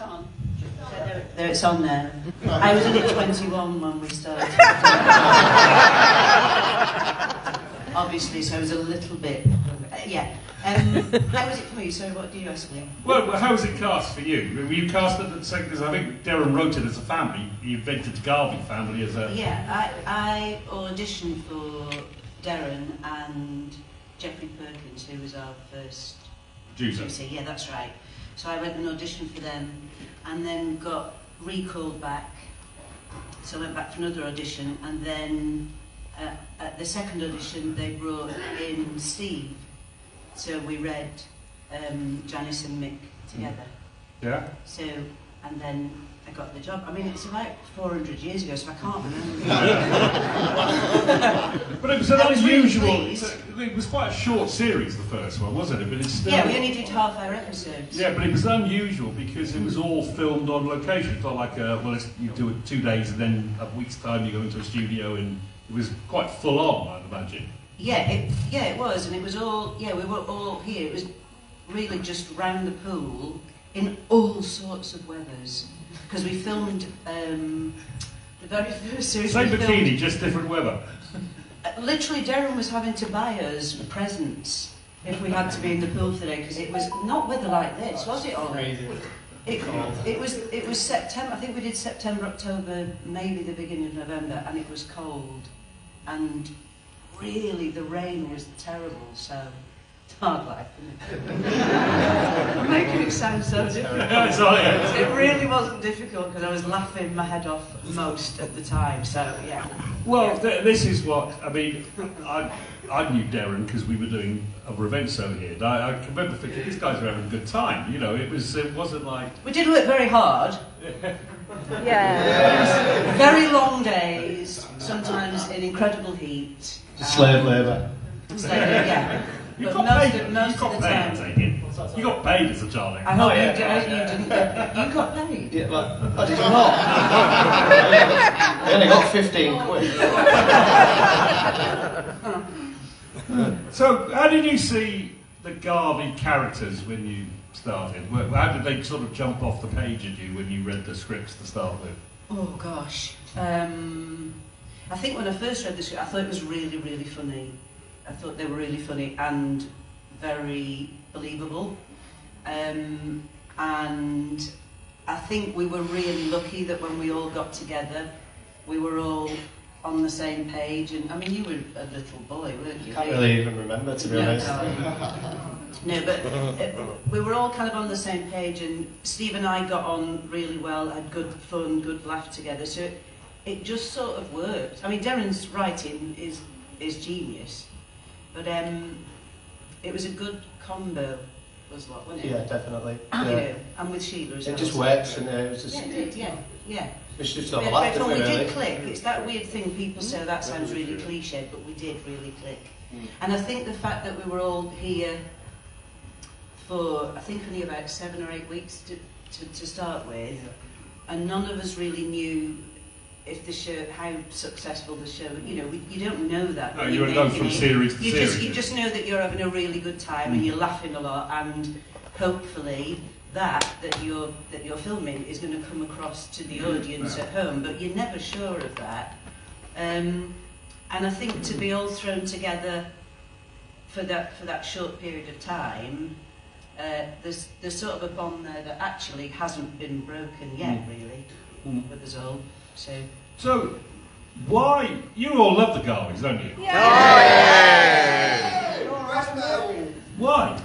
on? There, it's on there. I was only 21 when we started. Obviously, so I was a little bit... yeah. How was it for you? So what do you ask me? Well, how was it cast for you? Were you cast at the same... Because I think Darren wrote it as a family. He invented the Garvey family as a... Yeah, I auditioned for Darren and Jeffrey Perkins, who was our first... Producer. Yeah, that's right. So I went and auditioned for them and then got recalled back. So I went back for another audition, and then at the second audition they brought in Steve. So we read Janice and Mick together. Yeah? So, and then I got the job. I mean, it's about 400 years ago, so I can't remember. But it was an unusual... It was quite a short series, the first one, wasn't it? But it's still... Yeah, we only did half-hour episodes. Yeah, but it was unusual because it was all filmed on location. It's not like, you do it 2 days and then a week's time you go into a studio, and it was quite full on, I'd imagine. Yeah, it was, and it was all... Yeah, we were all here. It was really just round the pool in all sorts of weathers. Because we filmed the very first series. Same bikini, just different weather. Literally, Darren was having to buy us presents if we had to be in the pool today, because it was not weather like this, was it, Ollie? It was September. I think we did September, October, maybe the beginning of November, and it was cold, and really the rain was terrible. So. Hard life, isn't it? I'm making it sound so difficult. It really wasn't difficult because I was laughing my head off most at the time, so yeah. Well, this is what, I mean, I knew Darren because we were doing other events over here. And I remember thinking, these guys are having a good time, you know, it wasn't like... We did work very hard. Yeah. Very long days, sometimes in incredible heat. Slave labour. Yeah. You got paid as a darling. I hope you didn't get... You got paid? Yeah, well, I did not. I only got 15 quid. So, how did you see the Garvey characters when you started? How did they sort of jump off the page at you when you read the scripts to start with? Oh, gosh. I think when I first read the script, I thought it was really, really funny. I thought they were really funny and very believable. And I think we were really lucky that when we all got together, we were all on the same page. And I mean, you were a little boy, weren't you? Can't really even remember, to be honest. No, but we were all kind of on the same page, and Steve and I got on really well, had good fun, good laugh together. So it just sort of worked. I mean, Darren's writing is genius. But it was a good combo, wasn't it? Yeah, definitely. You know, and with Sheila as well. It just works, and it was just... Yeah, it did, yeah. It's just all laughed, we really. did click. It's that weird thing people say, that sounds really cliche, but we did really click. And I think the fact that we were all here for, I think, only about 7 or 8 weeks to start with, and none of us really knew if the show, how successful the show, you know, you don't know that. No, you're known from series to series. You just know that you're having a really good time and you're laughing a lot, and hopefully that you're filming is going to come across to the audience at home, but you're never sure of that. And I think to be all thrown together for that short period of time, there's sort of a bond there that actually hasn't been broken yet, really, with us all. So, why... You all love the Garveys, don't you? Yeah. Why?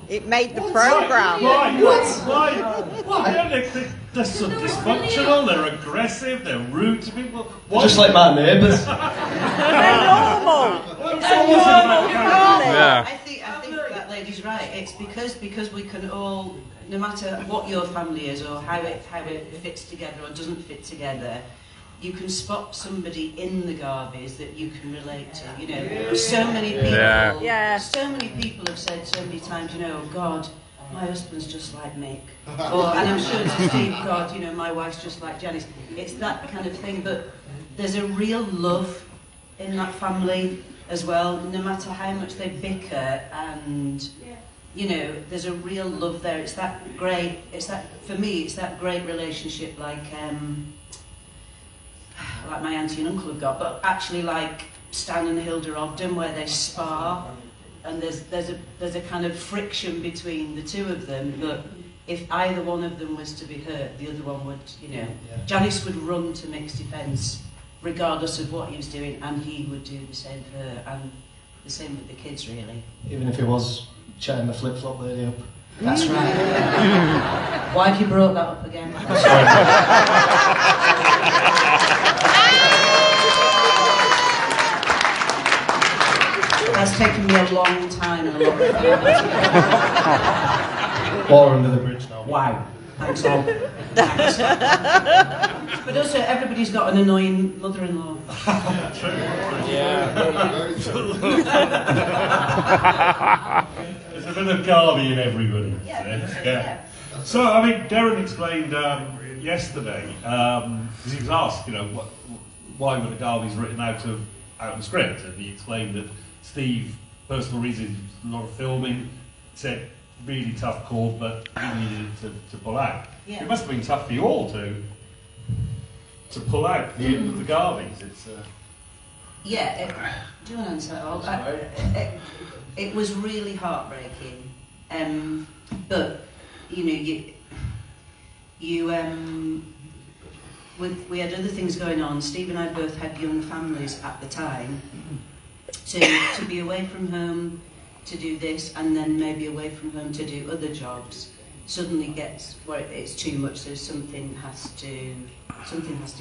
It made the programme. Why? They're so dysfunctional, they're aggressive, they're rude to people. Why? Just like my neighbours. They're normal. Yeah. I think that lady's right. It's because we can all, no matter what your family is or how it fits together or doesn't fit together, you can spot somebody in the Garveys that you can relate to. You know, so many people. So many people have said so many times, you know, God, my husband's just like Mick. Or, and I'm sure to Steve, God, you know, my wife's just like Janice. It's that kind of thing, but there's a real love in that family as well, no matter how much they bicker and you know, there's a real love there. It's that great. For me, it's that great relationship, like my auntie and uncle have got, but actually like Stan and Hilda Ogden, where they spar, and there's a kind of friction between the two of them that if either one of them was to be hurt, the other one would, you know. Yeah. Janice would run to Mick's defence regardless of what he was doing, and he would do the same for her, and the same with the kids, really. Even if he was chatting the flip-flop lady up. That's right. Why have you brought that up again? That's taken me a long time and a lot of time. Water under the bridge now. Wow. Thanks, all. Thanks. But also, everybody's got an annoying mother-in-law. There's a bit of Garvey in everybody. Yeah. So, I mean, Darren explained yesterday, because he was asked, you know, why were the Garveys written out of the script, and he explained that Steve, personal reasons, a lot of filming, said really tough call, but he needed it to pull out. Yeah. It must have been tough for you all to pull out the Garveys. It's Do you want to answer that all? It was really heartbreaking, but you know, we had other things going on. Steve and I both had young families at the time, to be away from home to do this, and then maybe away from home to do other jobs, suddenly gets where it's too much. So something has to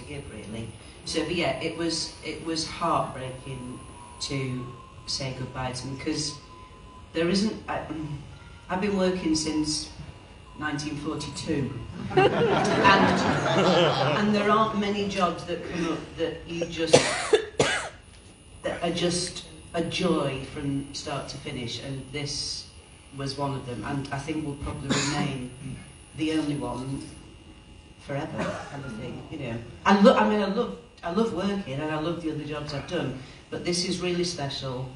give, really. So, but yeah, it was heartbreaking to say goodbye to him, because there isn't. I've been working since 1942, and there aren't many jobs that come up that are just a joy from start to finish, and this was one of them, and I think will probably remain the only one forever. I think, you know. I love working, and I love the other jobs I've done, but this is really special.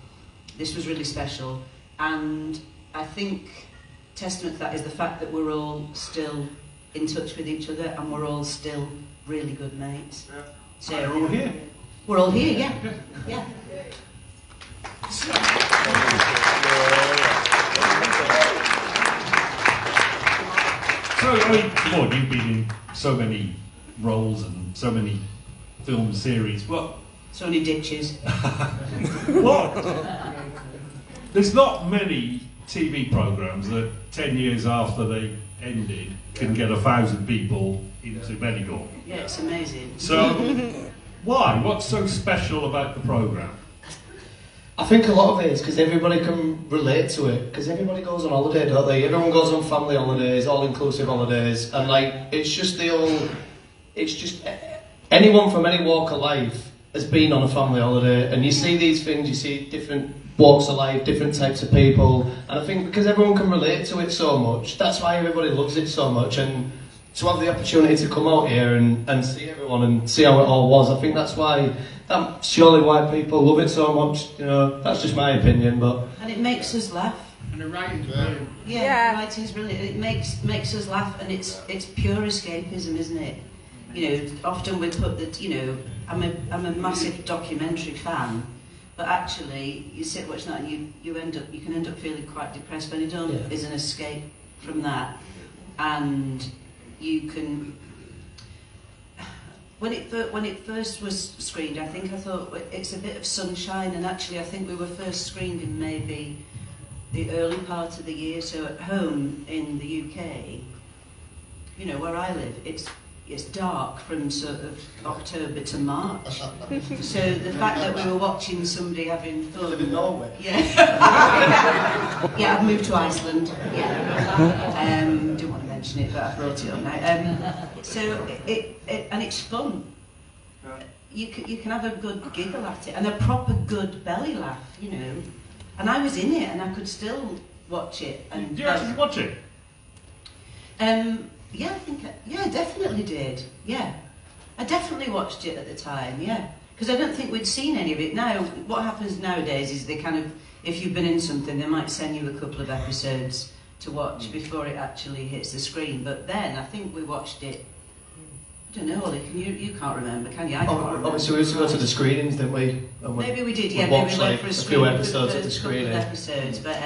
This was really special, and I think testament to that is the fact that we're all still in touch with each other, and we're all still really good mates. yeah. So We're all here. We're all here, yeah. So, I mean, come on, you've been in so many roles and so many film series. What? So many ditches. What? There's not many TV programmes that 10 years after they ended can get 1,000 people into Benicon. Yeah, it's amazing. So, why? What's so special about the programme? I think a lot of it is because everybody can relate to it, because everybody goes on holiday, don't they? Everyone goes on family holidays, all-inclusive holidays, and like, it's just anyone from any walk of life has been on a family holiday, and you see these things, you see different walks of life, different types of people, and I think because everyone can relate to it so much, that's why everybody loves it so much, and to have the opportunity to come out here and see everyone and see how it all was, I think that's surely why people love it so much, you know, that's just my opinion, but... And it makes us laugh. And the writing's brilliant. Yeah, the writing's brilliant. It makes us laugh, and it's pure escapism, isn't it? You know, often we put that, you know, I'm a massive documentary fan, but actually you sit watching that and you can end up feeling quite depressed. Benidorm is an escape from that, and you can. When it first was screened, I thought it's a bit of sunshine, and actually I think we were first screened in maybe the early part of the year. So at home in the UK, you know, where I live, it's dark from sort of October to March. So the fact that we were watching somebody having fun. You live in Norway? Yeah. Yeah, I've moved to Iceland. Yeah. Didn't want to mention it, but I brought it up now. So it's fun. You can have a good giggle at it, and a proper good belly laugh, you know. And I was in it, and I could still watch it. And Do you actually watch it? Yeah, I definitely did. Yeah, I definitely watched it at the time. Yeah, because I don't think we'd seen any of it. Now, what happens nowadays is they kind of if you've been in something, they might send you a couple of episodes to watch before it actually hits the screen. But then I think we watched it. I don't know, Ollie. You can't remember, can you? I can't remember. Obviously, we used to go to the screenings, didn't we? Maybe we did. We Yeah, watched, maybe we went like, for a a screen few for the episodes at the first couple of screening. episodes, but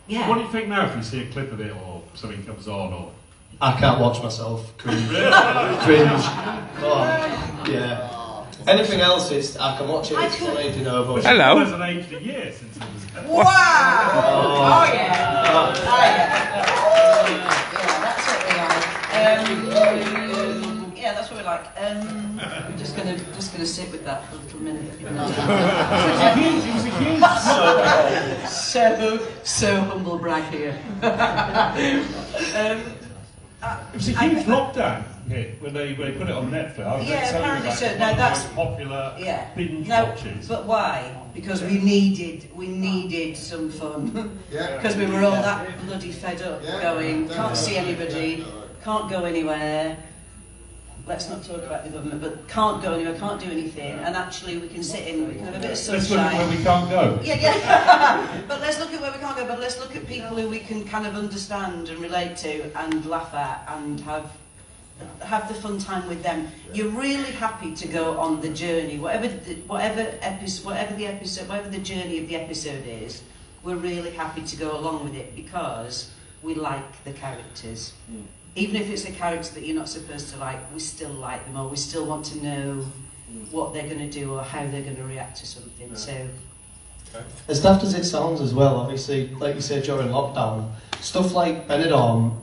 yeah. What do you think now if you see a clip of it or something comes on or? I can't watch myself. Cringe. Cringe. Oh, yeah. Anything else, I can watch it, it's funny, you know, but... Hello. It hasn't aged a year since it was... Wow! Oh yeah! Oh yeah! Yeah, that's what we like. Yeah, that's what we like. I'm just gonna sit with that for a little minute. So humble brag here. It was a huge lockdown hit when they put it on Netflix. Yeah, apparently so. Now that's popular binge no, watches. but why? Because we needed some fun. Because we were all that bloody fed up, going, can't see anybody, can't go anywhere. Let's not talk about the government, but can't go anywhere, can't do anything, and actually we can sit in, we can have a bit of sunshine. Let's look at where we can't go. Yeah. But let's look at where we can't go, but let's look at people who we can kind of understand and relate to and laugh at and have the fun time with them. You're really happy to go on the journey, whatever the journey of the episode is. We're really happy to go along with it because we like the characters. Even if it's a character that you're not supposed to like, we still like them, or we still want to know what they're going to do or how they're going to react to something. So, as daft as it sounds as well, obviously, like you said during lockdown, stuff like Benicon,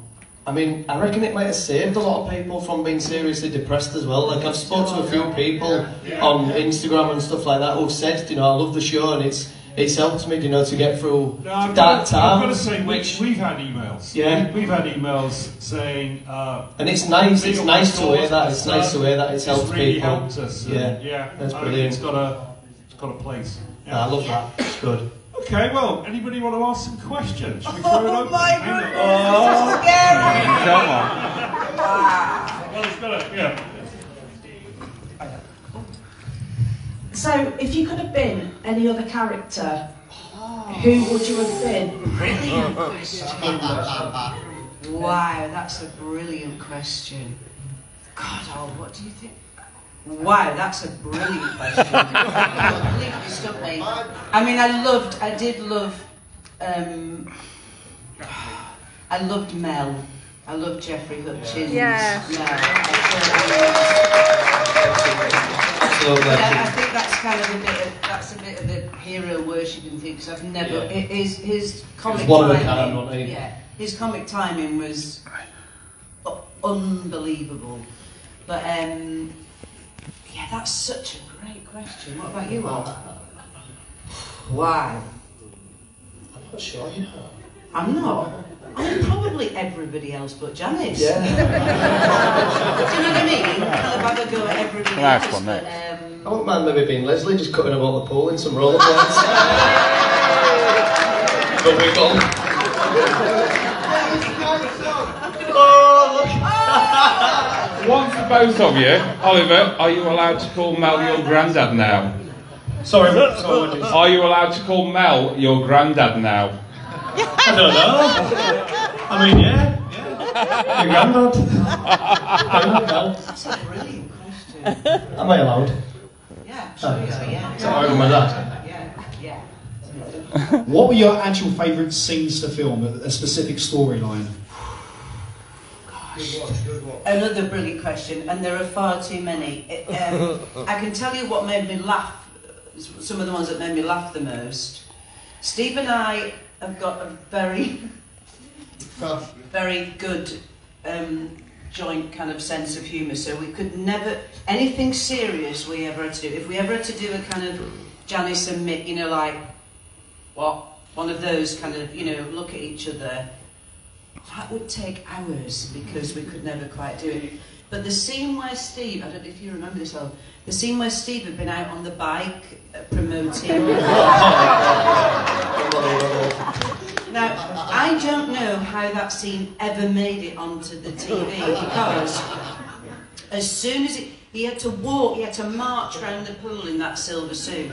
I mean, I reckon it might have saved a lot of people from being seriously depressed as well. Like, I've spoken to a few people on Instagram and stuff like that who've said, you know, I love the show and it's helped me, you know, to get through dark times. I've got to say, we've had emails. Yeah. We've had emails saying... and it's nice to hear that. It's nice to hear that it's helped really people. Helped us. Yeah, that's brilliant. It's got a place. Yeah, I love that. It's good. Okay, well, anybody want to ask some questions? Should we throw it oh open? my goodness, so scary! Come on. Wow. Well, it's got a, yeah. So, if you could have been any other character, who would you have been? Brilliant question. Wow, that's a brilliant question. God, what do you think? Wow, that's a brilliant question. Completely stumped me. I mean, I did love Mel. I loved Jeffrey Hutchins. Yeah. I think that's kind of a bit of a hero worshipping thing because I've never his comic timing. Yeah, his comic timing was unbelievable. But yeah, that's such a great question. What about you, Al? Wow. I'm not sure, you know. I'm not. I'm probably everybody else but Janice. Yeah. Do you know what I mean? Kind of have a go at everybody Nice else. one, But, I wouldn't mind maybe being Leslie, just cutting about the pool in some rollerblades. But we're gone. One for both of you. Oliver, are you allowed to call Mel your granddad now? Sorry. Are you allowed to call Mel your granddad now? I don't know. I mean, yeah. Your granddad. That's a brilliant question. Am I allowed? Yeah, sure you are, yeah. So I'm with that. Yeah. What were your actual favourite scenes to film, a specific storyline? Another brilliant question, and there are far too many. I can tell you what made me laugh, some of the ones that made me laugh the most. Steve and I have got a very good joint kind of sense of humour, so we could never, anything serious we ever had to do, if we ever had to do a kind of Janice and Mick, you know, like, what, one of those kind of, you know, look at each other, that would take hours because we could never quite do it. But the scene where Steve, I don't know if you remember this, well, the scene where Steve had been out on the bike promoting. Now, I don't know how that scene ever made it onto the TV because as soon as He had to walk, he had to march around the pool in that silver suit.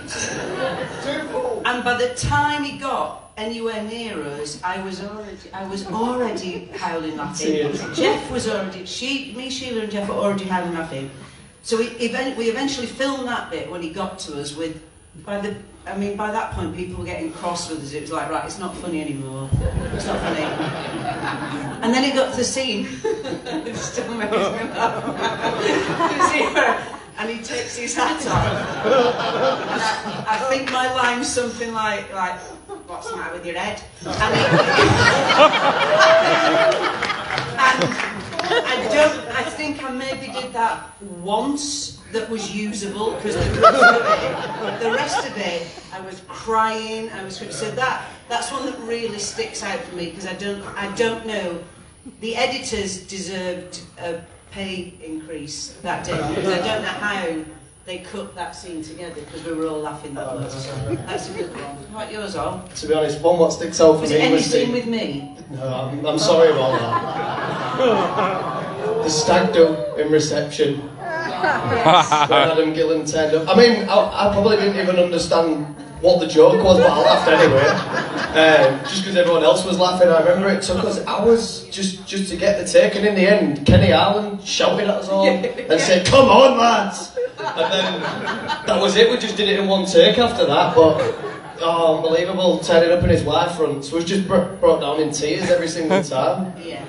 And by the time he got anywhere near us, I was already howling laughing. Jeff was already, me, Sheila and Jeff were already howling laughing. So we eventually filmed that bit when he got to us with, by that point people were getting cross with us. It was like, right, it's not funny anymore. It's not funny. And then it got to the scene. It still makes me laugh. And he takes his hat off. And I think my line's something like, what's the matter with your head? And I think I maybe did that once that was usable, because the rest of it, I was crying, so that's one that really sticks out for me, because I don't know, the editors deserved a pay increase that day, because I don't know how they cut that scene together, because we were all laughing that much. That's a good one. What yours, Al? To be honest, one what sticks out for was me it any was scene with me? No, I'm sorry about that. The stag do in reception. When Adam Gillan turned up. I mean, I probably didn't even understand what the joke was, but I laughed anyway. Just because everyone else was laughing. I remember it took us hours just to get the take, and in the end, Kenny Allen shouted at us all and said, "Come on, lads!" And then that was it. We just did it in one take after that. But unbelievable, turning up in his wife front. So it was just brought down in tears every single time. Yeah.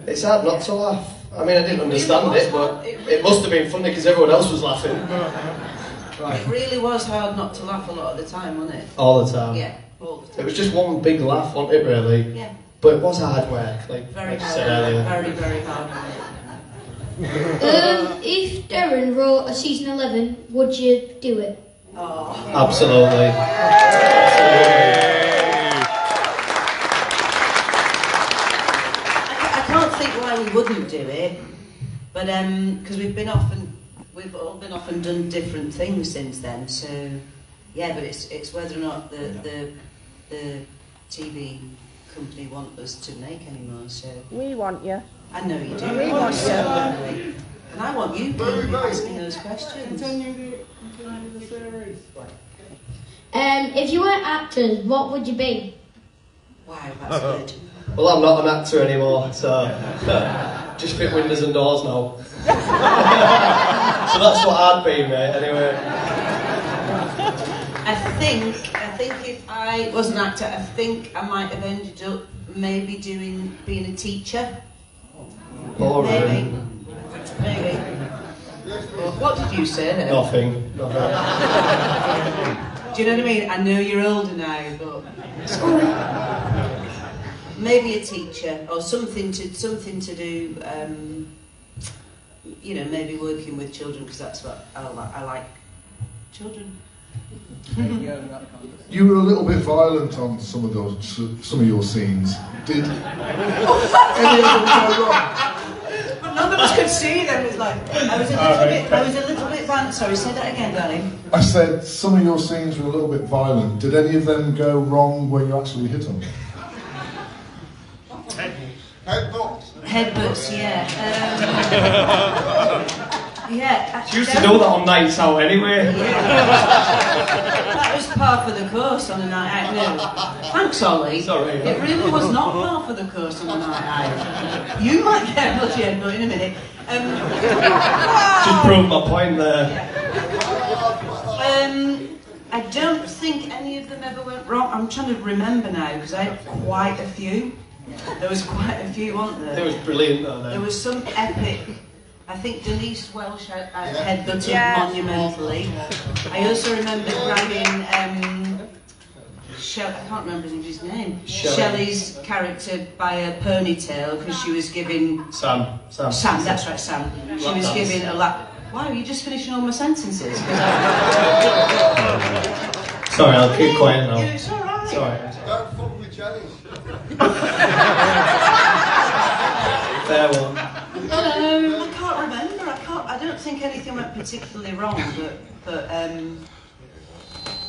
It's hard not to laugh. I mean, I didn't understand it, but it must have been funny because everyone else was laughing. It really was hard not to laugh a lot of the time, wasn't it? All the time. Yeah, all the time. It was just one big laugh, wasn't it, really? Yeah. But it was hard work, like Very I said earlier. Very, very hard work. If Darren wrote a season 11, would you do it? Oh. Absolutely. I can't think why we wouldn't do it, but because we've all been off and done different things since then. So yeah, but it's whether or not the TV company want us to make any more. So We want you. I know you do. We want you. And I want you to be asking those questions. If you weren't actors, what would you be? Wow, that's good. Well, I'm not an actor anymore, so just fit windows and doors now. So that's what I'd be, mate, anyway. I think if I was an actor, I think I might have ended up maybe being a teacher. Boring. Maybe. What did you say then? Nothing. Do you know what I mean? I know you're older now, but maybe a teacher or something to do. You know, maybe working with children, because that's what I like. Children. You were a little bit violent on some of your scenes. Did any of them go wrong? But none of us could see them. It was like I was a little bit violent. Sorry, say that again, darling. I said some of your scenes were a little bit violent. Did any of them go wrong where you actually hit them? Headbutts, yeah. Yeah. She used to do that on nights out anyway. That was par for the course on a night out. No. Thanks, Ollie. Sorry. It really was not par for the course on a night out. You might get a bloody headbutt in a minute. Just proved my point there. I don't think any of them ever went wrong. I'm trying to remember now, because I had quite a few. There was quite a few, weren't there? It was brilliant though. There was some epic. I think Denise Welsh headbutted monumentally. I also remember grabbing I can't remember his name. Shelley's character by her ponytail because she was giving Sam, that's right, Sam. She was giving a lap. Wow, you're just finishing all my sentences. Sorry, I'll keep quiet now. It's all right. Sorry. Don't fuck with Jenny. Fair one. I can't remember. I don't think anything went particularly wrong, but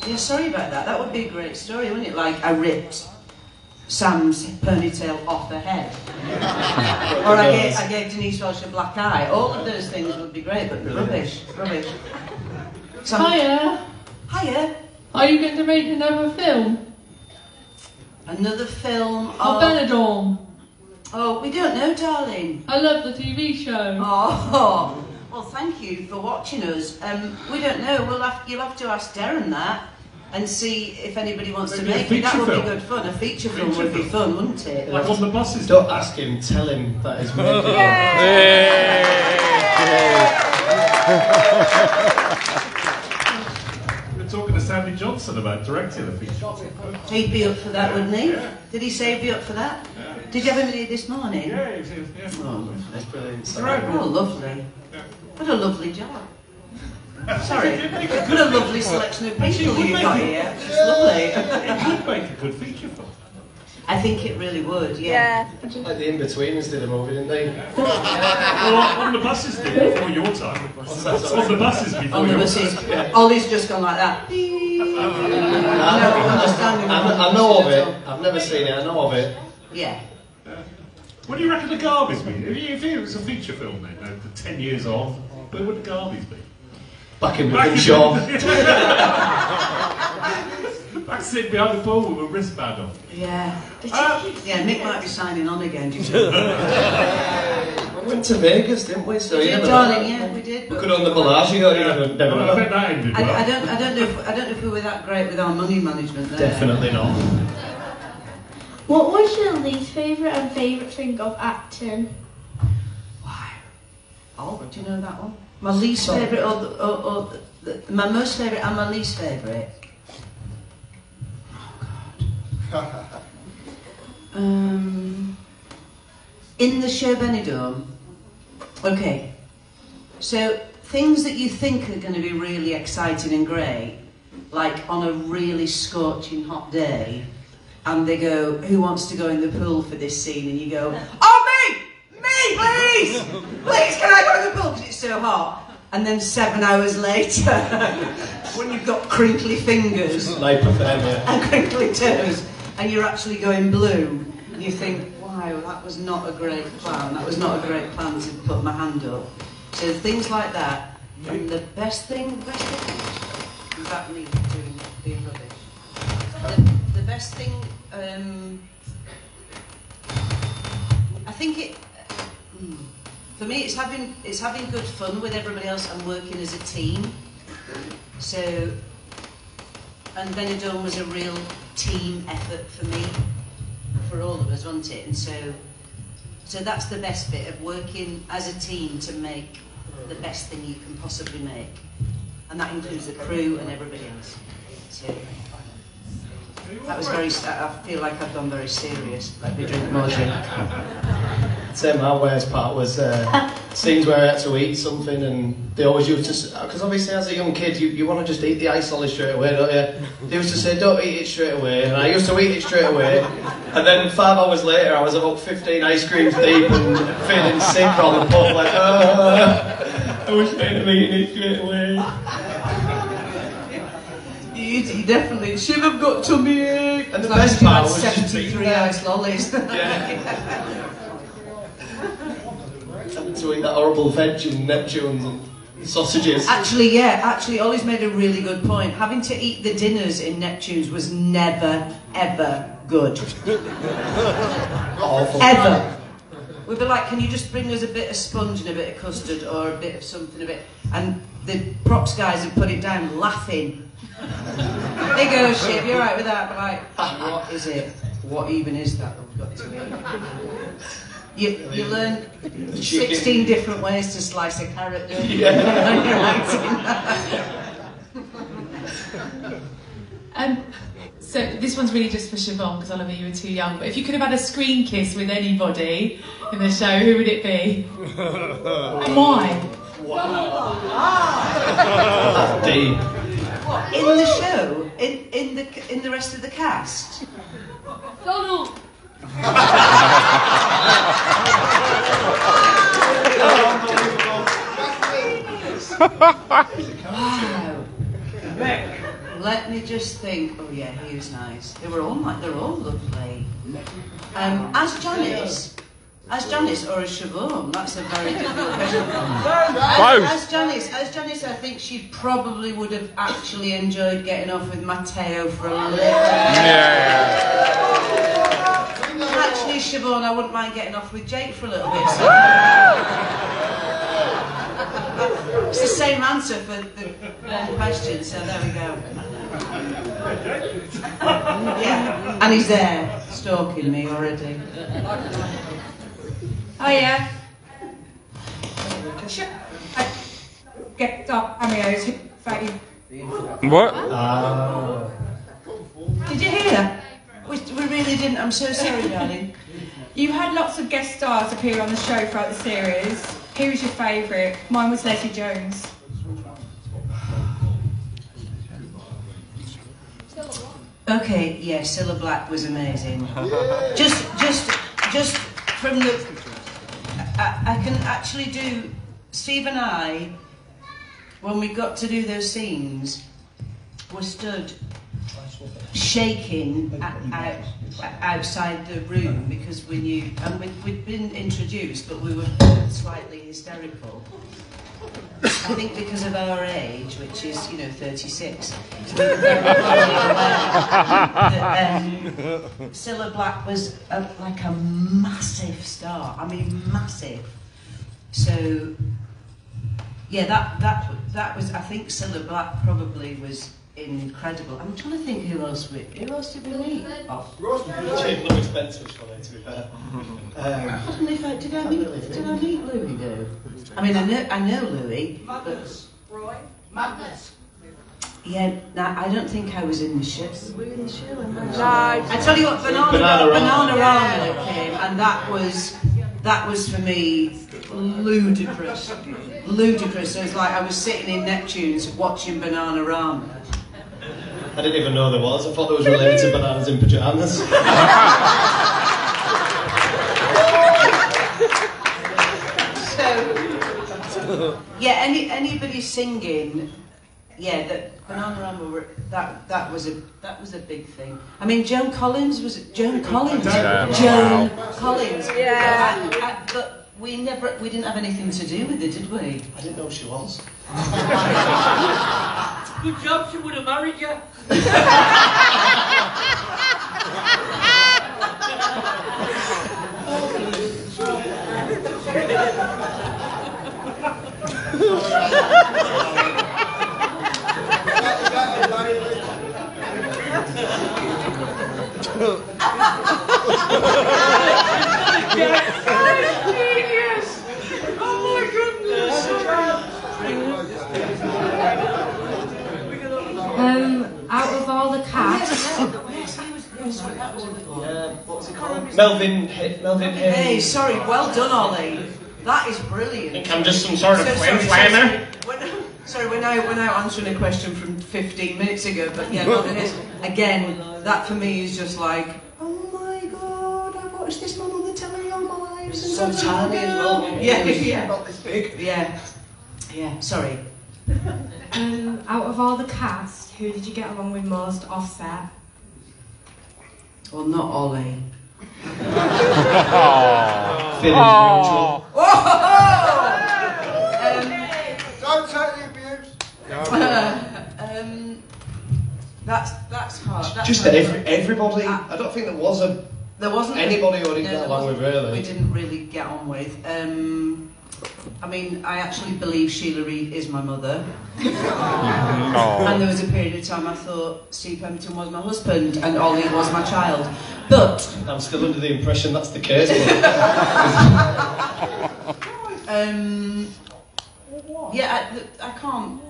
yeah, sorry about that. That would be a great story, wouldn't it? Like I ripped Sam's ponytail off her head. Or I gave Denise Welsh a black eye. All of those things would be great, but rubbish. Hiya. Hiya. Are you going to make another film? Another film of Benicon. Oh, we don't know, darling. I love the TV show. Oh, well, thank you for watching us. We don't know. You'll have to ask Darren that and see if anybody wants to make it. That would be good fun. A feature film would be fun, wouldn't it? Like on the buses. Don't ask him, tell him that he's making We're talking to Sandy Johnson about directing a feature. He'd be up for that, wouldn't he? Did he say he'd be up for that? Did you have him here this morning? Yeah. Oh, That's brilliant. oh, lovely. What a lovely job. Sorry. What a lovely selection of people you've got here. It's lovely. It would make a good feature film. I think it really would, yeah. Like the In-Betweeners did a movie, didn't they? Well, on the buses did before your time. On the buses before On the your buses. time. Ollie's just gone like that. I know of it. I've never seen it. I know of it. Yeah. What do you reckon the Garbies be? If it was a feature film then, 10 years on, where would the Garbies be? Back in Shaw. Back sitting behind the pool with a wristband on. Yeah. Yeah, Mick might be signing on again. Do you think? We went to Vegas, didn't we? So, Yeah, darling, yeah, we did. We could on the Bellagio, you never know. I bet that ended well. I don't know if we were that great with our money management there. Definitely not. What was your least favourite and favourite thing of acting? Wow. Oh, do you know that one? My least favourite or my most favourite and my least favourite? Oh, God. In the show Benicon. Okay. So, things that you think are going to be really exciting and great, like on a really scorching hot day, and they go, who wants to go in the pool for this scene? And you go, oh, me, please! Please, can I go in the pool? Because it's so hot. And then 7 hours later, when you've got crinkly fingers and crinkly toes, and you're actually going blue, and you think, wow, that was not a great plan. That was not a great plan to put my hand up. So things like that. And the best thing is that me being rubbish. The best thing, I think it, for me, it's having good fun with everybody else and working as a team. So, and Benicon was a real team effort for me, for all of us, wasn't it? And so that's the best bit of working as a team to make the best thing you can possibly make, and that includes the crew and everybody else. So that was very. I feel like I've gone very serious. Let me drink more drink. My worst part was scenes where I had to eat something, and they always used to, because obviously as a young kid you want to just eat the ice Ollie straight away, don't you? They used to say, don't eat it straight away, and I used to eat it straight away, and then 5 hours later I was about 15 ice creams deep and feeling sick on the pub, like, I wish I'd have eaten it straight away. You definitely should have got tummy ache. And the best part was 73 ice lollies. Yeah. To eat that horrible veg and Neptunes and sausages. Actually, Ollie's made a really good point. Having to eat the dinners in Neptunes was never, ever good. Awful. Ever. We'd be like, can you just bring us a bit of sponge and a bit of custard or a bit of something, a bit... And the props guys would put it down laughing. They go, Shiv, you're right with that? But like, what is it? What even is that we've got to eat? You learn 16 different ways to slice a carrot, don't you? So this one's really just for Siobhan, because I know you were too young, but if you could have had a screen kiss with anybody in the show, who would it be? And why? That's deep. What, in the show? In the rest of the cast? Donald! Wow. let me just think. Oh yeah, he was nice. They're all lovely. As Janice or as Siobhan, that's a very difficult question. As Janice, I think she probably would have actually enjoyed getting off with Matteo for a little bit. Actually, Siobhan, I wouldn't mind getting off with Jake for a little bit. So. It's the same answer for the one question, so there we go. Yeah, and he's there, stalking me already. Oh yeah. Get up, Amio's fave. What? Did you hear that? We really didn't. I'm so sorry, darling. You had lots of guest stars appear on the show throughout the series. Who was your favourite? Mine was Leslie Jones. Okay, yeah, Cilla Black was amazing. Just from the, I can actually do. Steve and I, when we got to do those scenes, were stood shaking outside the room because we knew, and we'd been introduced, but we were slightly hysterical. I think because of our age, which is, 36, we were very aware that Cilla Black was like a massive star. I mean, massive. So, yeah, that was. I think Cilla Black probably was incredible. I'm trying to think who else did we meet? Cheap, not expensive, for it, to be fair. I don't know if did I meet Louis though? I mean, I know Louis. Magnus. Roy. Magnus. Yeah, I don't think I was in the show. Were you in the show? No. I tell you what, Bananarama came, and that was for me ludicrous. Ludicrous. So it's like I was sitting in Neptune's watching Bananarama. I didn't even know there was. I thought there was related to bananas in pyjamas. So, yeah, anybody singing, yeah, that Bananarama that was a big thing. I mean, Joan Collins was it Joan Collins? Joan Collins. Yeah. But we didn't have anything to do with it, did we? I didn't know she was. Good job, she would have married you. Out of all the cast, What was it called? Melvin Hey, sorry, well done, Ollie. That is brilliant. I think I'm just some sort of flamer. Sorry, we're now answering a question from 15 minutes ago, but yeah, Melvin is again. That for me is just like, oh my god, I've watched this man on the telly all my life. So tiny as well. Yeah. Not this big. Yeah. Sorry. out of all the cast, who did you get along with most off set? Well, not Ollie. Feeling Don't take the abuse. That's hard. That's just hard. everybody. I don't think there wasn't anybody who didn't get along with, really. We didn't really get on with. I mean, I actually believe Sheila Reid is my mother. And there was a period of time I thought Steve Pemberton was my husband and Ollie was my child. But I'm still under the impression that's the case. yeah, I can't.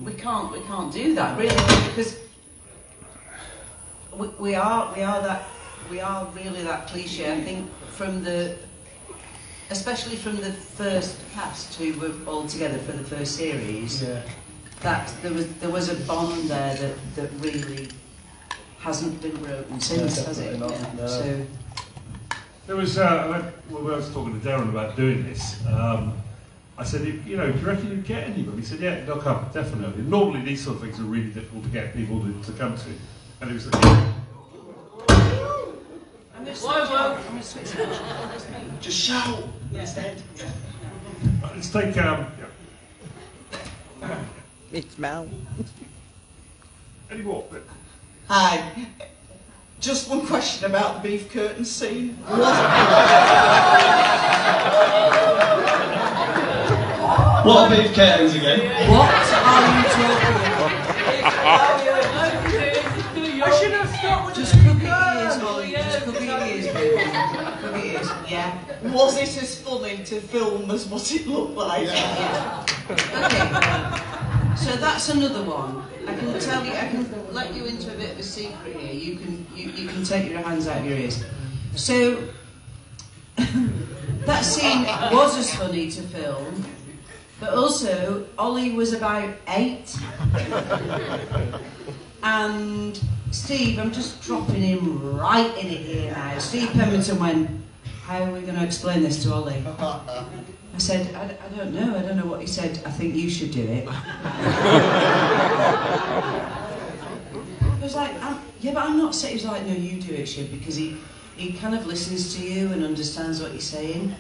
We can't do that really because we are really that cliche. I think especially from the first cast who were all together for the first series. Yeah. That there was a bond there that really hasn't been broken since, has it? Not, Yeah. no. There was, when I was talking to Darren about doing this, I said, do you reckon you'd get anybody? He said, yeah, they'll come, definitely. Normally these sort of things are really difficult to get people to come to. And it was like, I'm going to switch it. Just shout instead. Let's take, It's Mel. any more? Hi. Just one question about the beef curtain scene. What are beef curtains again? What are you talking about? I should have stopped with Just cook your ears, Ollie. Just cook your ears, baby. Cook your ears. Yeah. Was it as funny to film as what it looked like? Yeah. Okay. So that's another one. I can tell you. I can let you into a bit of a secret here. You can take your hands out of your ears. So that scene was as funny to film, but also Ollie was about 8, and Steve, I'm just dropping him right in it here now. Steve Pemberton went, how are we going to explain this to Ollie? I said, I don't know. I don't know what he said. I think you should do it. I was like, yeah, but I'm not saying. He was like, no, you do it, Shib, because he kind of listens to you and understands what you're saying.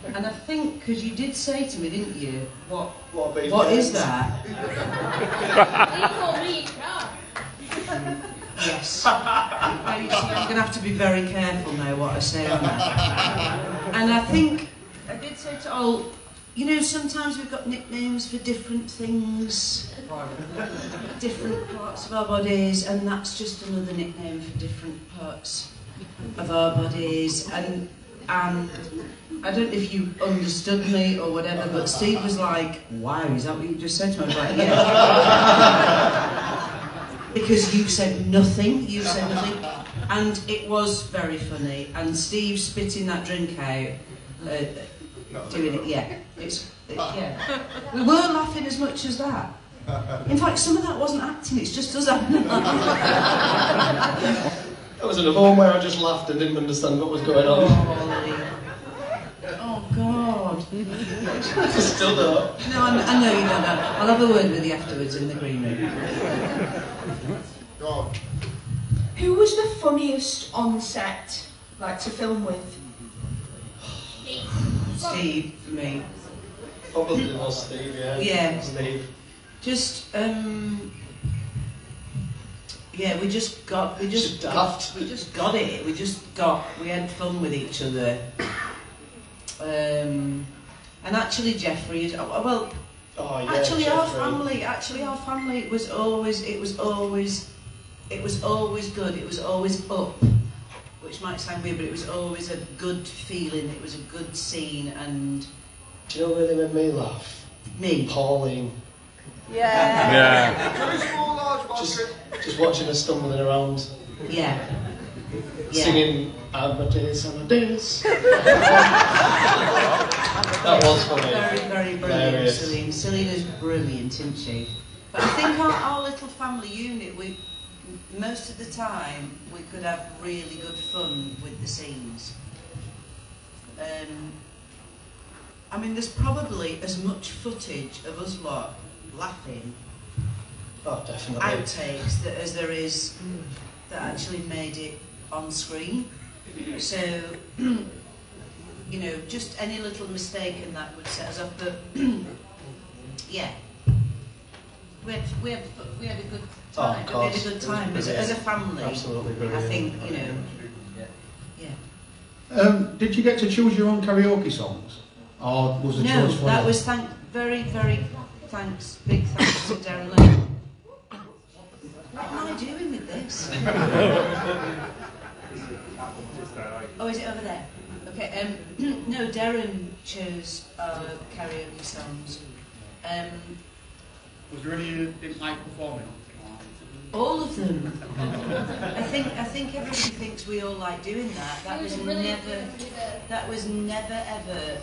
And I think, because you did say to me, didn't you, what is that? You call me crap. Yes. Now, you see, I'm going to have to be very careful now what I say on that. And I think, I did say to Ol, sometimes we've got nicknames for different things, different parts of our bodies, and that's just another nickname for different parts of our bodies. And I don't know if you understood me or whatever, but Steve was like, wow, is that what you just said to me? I was like, yeah. Because you said nothing, and it was very funny, and Steve spitting that drink out, doing it, yeah. Yeah. We weren't laughing as much as that. In fact, some of that wasn't acting, it's just us having a laugh. That was another one where I just laughed and didn't understand what was going on. Oh, God. Still don't. No, I know you don't know. I'll have a word with you afterwards in the green room. God. Who was the funniest on set, like, to film with? Steve, for me. Probably was Steve, yeah. Yeah. Steve. Just, yeah, we just got it. We had fun with each other. And actually Jeffrey, our family was always good. It was always up, which might sound weird, but it was always a good feeling. It was a good scene, and do you know what really made me laugh? Me, Pauline. Yeah. Just watching her stumbling around. Yeah. Singing Amadeus. That was funny. Very, very brilliant, Celine. Celine is brilliant, isn't she? But I think our little family unit, most of the time, we could have really good fun with the scenes. I mean, there's probably as much footage of us lot laughing, definitely, outtakes, as there is that actually made it on screen. So, just any little mistake and that would set us off. But yeah, we had a good time. We had a good time as a family. Absolutely brilliant. I think Did you get to choose your own karaoke songs, or was the choice for that you? was big thanks to Darren Lynn. What am I doing with this? Oh, is it over there? Okay. No, Darren chose karaoke songs. Was there any you didn't like performing? All of them. I think everybody thinks we all like doing that. That was never ever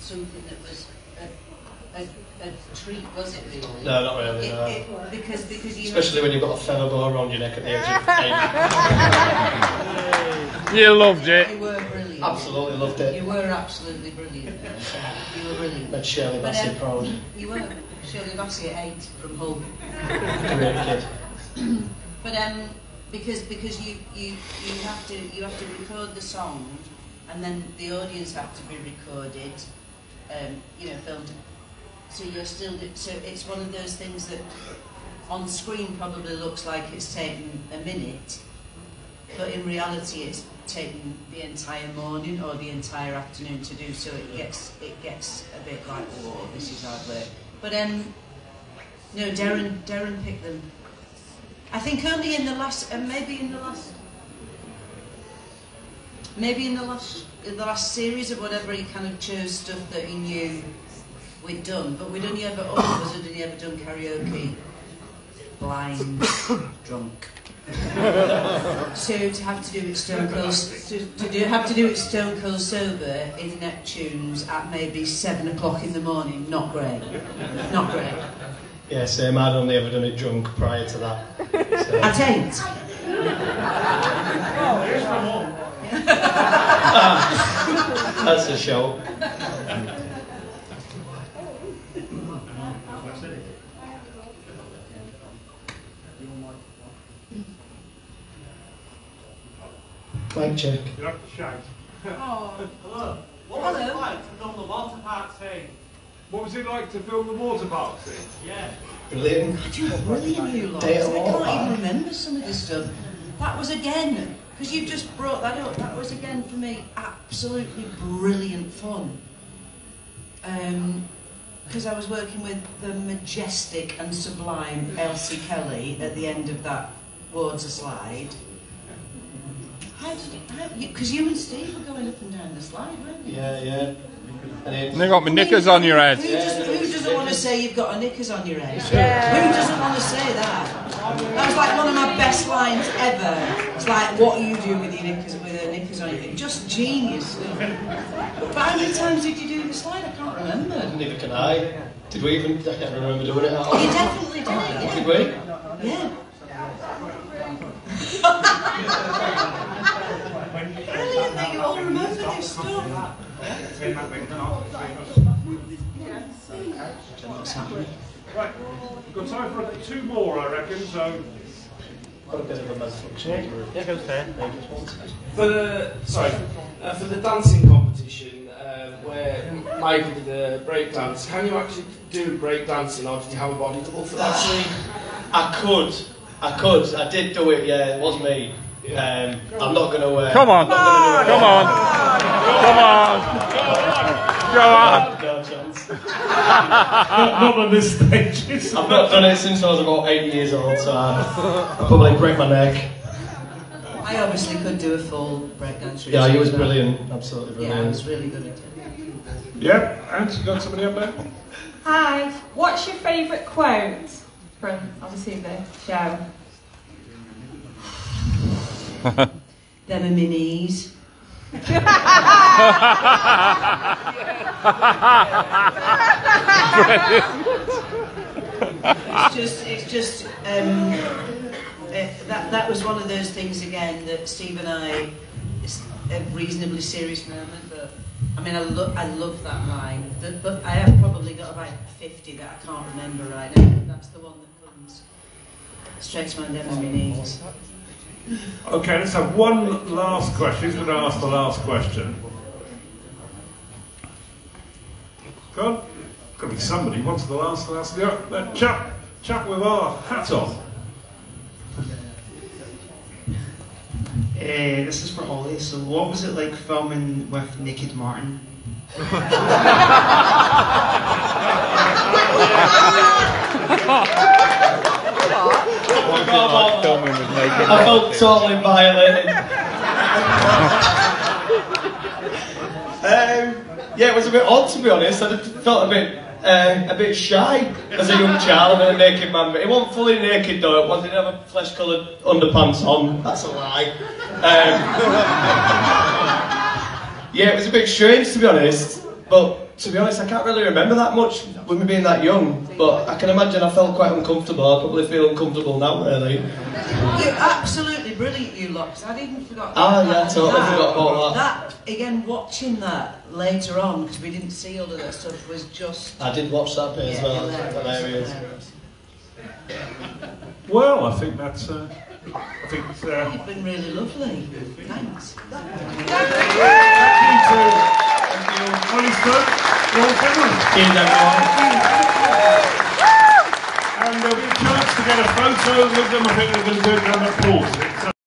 something that was a treat, was it really? No, not really. No. Because especially when you've got a feather boa around your neck at the edge of 8. You loved it. They were brilliant. brilliant. Absolutely loved it. You were absolutely brilliant. You were brilliant. Made Shirley Bassey proud. You were. Shirley Bassey at 8 from Hull. Great kid. But because you have to record the song, and then the audience have to be recorded, filmed. So you're still. So it's one of those things that on screen probably looks like it's taken a minute, but in reality it's taken the entire morning or the entire afternoon to do. So it gets a bit like, whoa, this is hard work. But no, Darren picked them. I think only in the last, maybe in the last series or whatever, he kind of chose stuff that he knew we'd done. But we'd only ever, all of us had only ever done karaoke blind, drunk. So to have to do it Stone Cold, have to do it Stone Cold sober in Neptune's at maybe 7 o'clock in the morning, not great. Not great. Yeah, same. I'd only ever done it drunk prior to that. So. At 8. Oh, here's from home. That's a show. Mic check. You have to shout. Oh. Hello. What was it like to film the water park scene? What was it like to film the water park scene? Yeah. Brilliant. Brilliant, you lot. I can't even remember some of this stuff. That was again, because you've just brought that up, that was again for me absolutely brilliant fun. Because I was working with the majestic and sublime Elsie Kelly at the end of that water slide. How did you, because you and Steve were going up and down the slide, weren't you? Yeah. And you got my knickers on your head. Who doesn't want to say you've got a knickers on your head? Yeah. Who doesn't want to say that? That was like one of my best lines ever. It's like, what are you doing with your knickers, on your head? Just genius. But how many times did you do the slide? I can't remember. Neither can I. Did we even? I can't remember doing it at all. You definitely did it, yeah. Did we? Yeah. Brilliant that you all remember this stuff. Right, we've got time for 2 more, I reckon, so... Got a bit of a malfunction. Yeah, goes there. For the dancing competition, where Michael did a break dance, can you actually do break dancing, or did you have a body double for that scene? I could. I did do it, yeah, it was me. I'm not going to... Come on! Come on! Go on! No chance. Not on this stage. I've not done it since I was about 8 years old, so I'll probably break my neck. I obviously could do a full breakdance routine. Yeah, he was brilliant, absolutely brilliant. Yeah, I was really good at it. Yep, and you got somebody up there? Hi, what's your favourite quote from, obviously, the show? Them are my knees. It's just that was one of those things again that Steve and I, it's a reasonably serious moment, but I mean I love that line, but I have probably got about 50 that I can't remember right now. That's the one that comes straight to my knees. Okay, let's have one last question. Who's going to ask the last question? Go on. Got to be somebody who wants the last. Yeah, that chap with our hat on. This is for Ollie. So, what was it like filming with Naked Martin? I felt totally violated. Yeah, it was a bit odd, to be honest. I felt a bit shy as a young child and a naked man. But it wasn't fully naked though. It wasn't. He didn't have flesh-coloured underpants on. That's a lie. Yeah, it was a bit strange, to be honest. But to be honest, I can't really remember that much with me being that young. But I can imagine I felt quite uncomfortable. I probably feel uncomfortable now, really. You absolutely brilliant, you lot, 'cause I'd even forgotten. Oh, yeah, totally forgot about That, again, watching that later on, because we didn't see all of that stuff, was just... I did watch that bit as well. Hilarious. Well, I think that's... I think You've been really lovely. Thanks. Thank you to Ollie, Stokes, Ron Finneran. Cheers, everyone. And there'll be a chance to get a photo with them. I think we're going to do it around the pool.